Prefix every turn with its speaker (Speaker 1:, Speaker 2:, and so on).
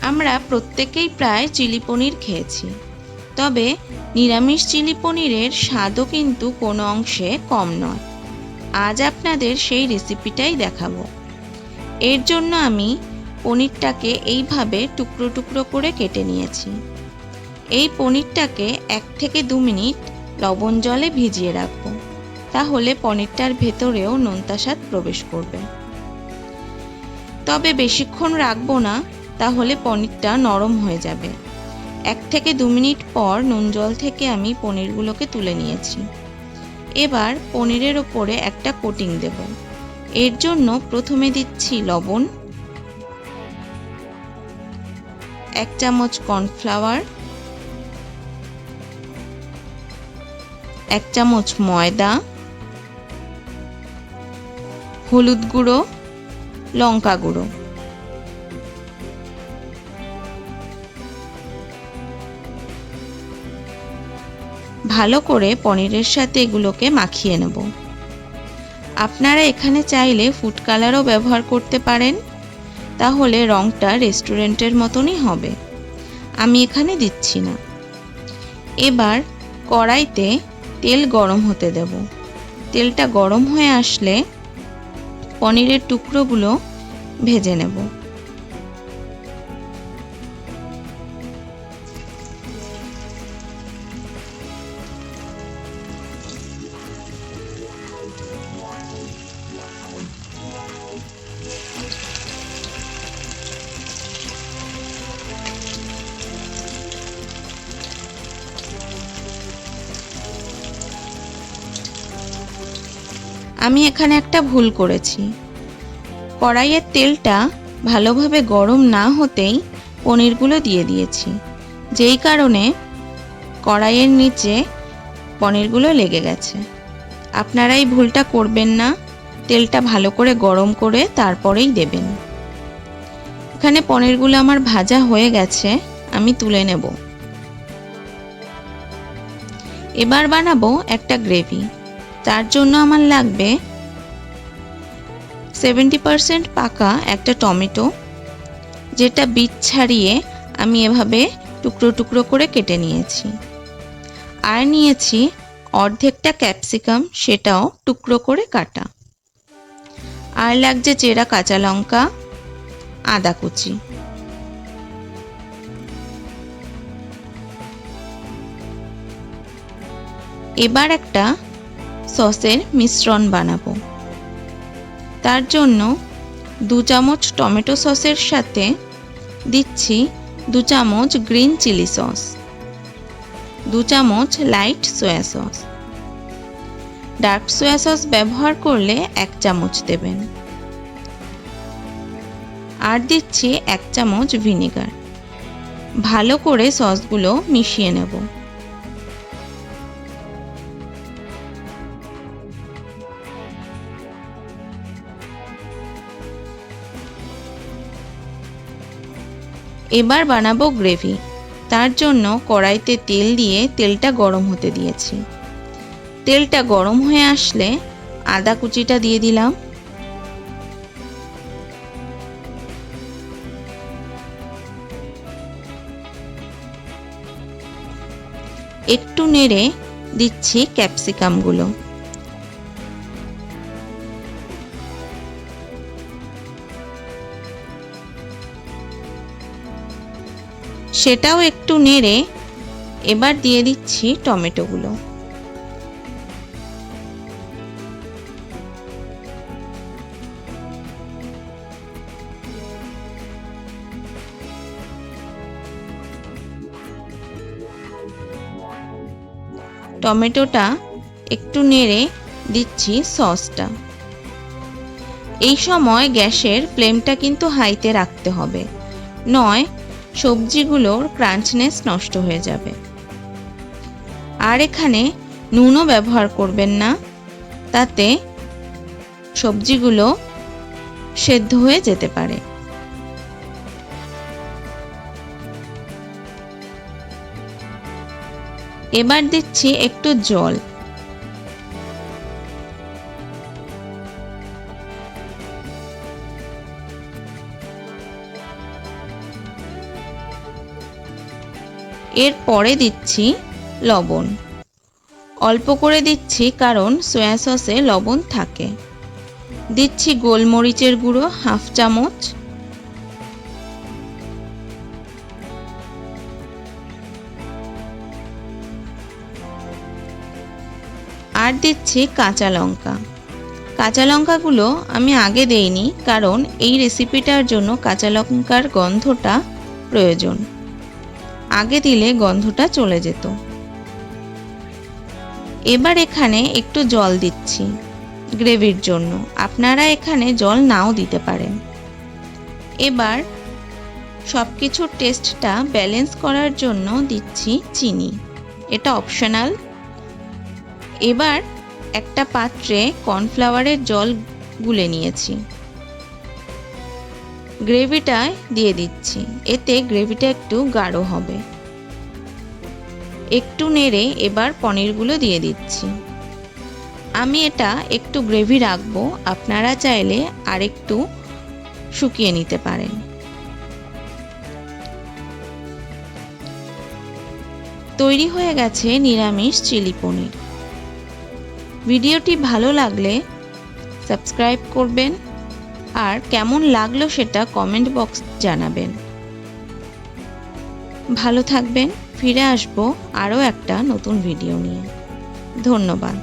Speaker 1: আমরা প্রত্যেকেই প্রায় চিলি পনির খেয়েছি, তবে নিরামিষ চিলি পনিরের স্বাদও কিন্তু কোনো অংশে কম নয়। আজ আপনাদের সেই রেসিপিটাই দেখাবো। এর জন্য আমি পনিরটাকে এইভাবে টুকরো টুকরো করে কেটে নিয়েছি। এই পনিরটাকে 1 থেকে 2 মিনিট লবণ জলে ভিজিয়ে রাখবো, তাহলে পনিরটার ভেতরেও নোনতা স্বাদ প্রবেশ করবে। তবে বেশিক্ষণ রাখবো না, তাহলে পনিরটা নরম হয়ে যাবে। 1 থেকে 2 মিনিট পর নুন জল থেকে আমি পনিরগুলোকে তুলে নিয়েছি। এবার পনিরের ওপরে একটা কোটিং দেব। এর জন্য প্রথমে দিচ্ছি লবণ, 1 চামচ কর্নফ্লাওয়ার, 1 চামচ ময়দা, হলুদ গুঁড়ো, লঙ্কা গুঁড়ো। ভালো করে পনিরের সাথে এগুলোকে মাখিয়ে নেব। আপনারা এখানে চাইলে ফুড কালারও ব্যবহার করতে পারেন, তাহলে রংটা রেস্টুরেন্টের মতনই হবে। আমি এখানে দিচ্ছি না। এবার কড়াইতে তেল গরম হতে দেব। তেলটা গরম হয়ে আসলে পনিরের টুকরোগুলো ভেজে নেব। আমি এখানে একটা ভুল করেছি। কড়াইয়ের তেলটা ভালোভাবে গরম না হতেই পনিরগুলো দিয়ে দিয়েছি, যেই কারণে কড়াইয়ের নিচে পনিরগুলো লেগে গেছে। আপনারা এই ভুলটা করবেন না, তেলটা ভালো করে গরম করে তারপরেই দেবেন। এখানে পনিরগুলো আমার ভাজা হয়ে গেছে, আমি তুলে নেব। এবার বানাবো একটা গ্রেভি। তার জন্য আমার লাগবে 70% পাকা একটা টমেটো, যেটা বীজ ছাড়িয়ে আমি এভাবে টুকরো টুকরো করে কেটে নিয়েছি। আর নিয়েছি অর্ধেকটা ক্যাপসিকাম, সেটাও টুকরো করে কাটা। আর লাগছে চেরা কাঁচা লঙ্কা, আদা কুচি। এবার একটা সসের মিশ্রণ বানাবো। তার জন্য 2 চামচ টমেটো সসের সাথে দিচ্ছি 2 চামচ গ্রিন চিলি সস, 2 চামচ light soya sauce. Dark soya sauce ব্যবহার করলে 1 চামচ দেবেন। আর দিচ্ছি 1 চামচ ভিনেগার। ভালো করে সসগুলো মিশিয়ে নেব। এবার বানাবো গ্রেভি। তার জন্য কড়াইতে তেল দিয়ে তেলটা গরম হতে দিয়েছি। তেলটা গরম হয়ে আসলে আদা কুচিটা দিয়ে দিলাম। একটু নেড়ে দিচ্ছি ক্যাপসিকামগুলো। সেটাও একটু নেড়ে এবার দিয়ে দিচ্ছি টমেটোগুলো। টমেটোটা একটু নেড়ে দিচ্ছি সসটা। এই সময় গ্যাসের ফ্লেমটা কিন্তু হাইতে রাখতে হবে, নয় সবজিগুলোর ক্রাঞ্চনেস নষ্ট হয়ে যাবে। আর এখানে নুনও ব্যবহার করবেন না, তাতে সবজিগুলো সেদ্ধ হয়ে যেতে পারে। এবার দিচ্ছি একটু জল। এরপরে দিচ্ছি লবণ। অল্প করে দিচ্ছি কারণ সয়া সসে লবণ থাকে। দিচ্ছি গোলমরিচের গুঁড়ো 1/2 চামচ। আর দিচ্ছি কাঁচা লঙ্কা। কাঁচা লঙ্কাগুলো আমি আগে দেইনি কারণ এই রেসিপিটার জন্য কাঁচা লঙ্কার গন্ধটা প্রয়োজন। আগে দিলে গন্ধটা চলে যেত। এবার এখানে একটু জল দিচ্ছি গ্রেভির জন্য। আপনারা এখানে জল নাও দিতে পারেন। এবার সবকিছুর টেস্টটা ব্যালেন্স করার জন্য দিচ্ছি চিনি। এটা অপশনাল। এবার একটা পাত্রে কর্নফ্লাওয়ারের জল গুলে নিয়েছি। গ্রেভিটা দিয়ে দিচ্ছি। এতে গ্রেভিটা একটু গাঢ় হবে। একটু নেড়ে এবার পনিরগুলো দিয়ে দিচ্ছি। আমি এটা একটু গ্রেভি রাখবো, আপনারা চাইলে আরেকটু শুকিয়ে নিতে পারেন। তৈরি হয়ে গেছে নিরামিষ চিলি পনির। ভিডিওটি ভালো লাগলে সাবস্ক্রাইব করবেন আর কেমন লাগলো সেটা কমেন্ট বক্স জানাবেন। ভালো থাকবেন। ফিরে আসবো আরও একটা নতুন ভিডিও নিয়ে। ধন্যবাদ।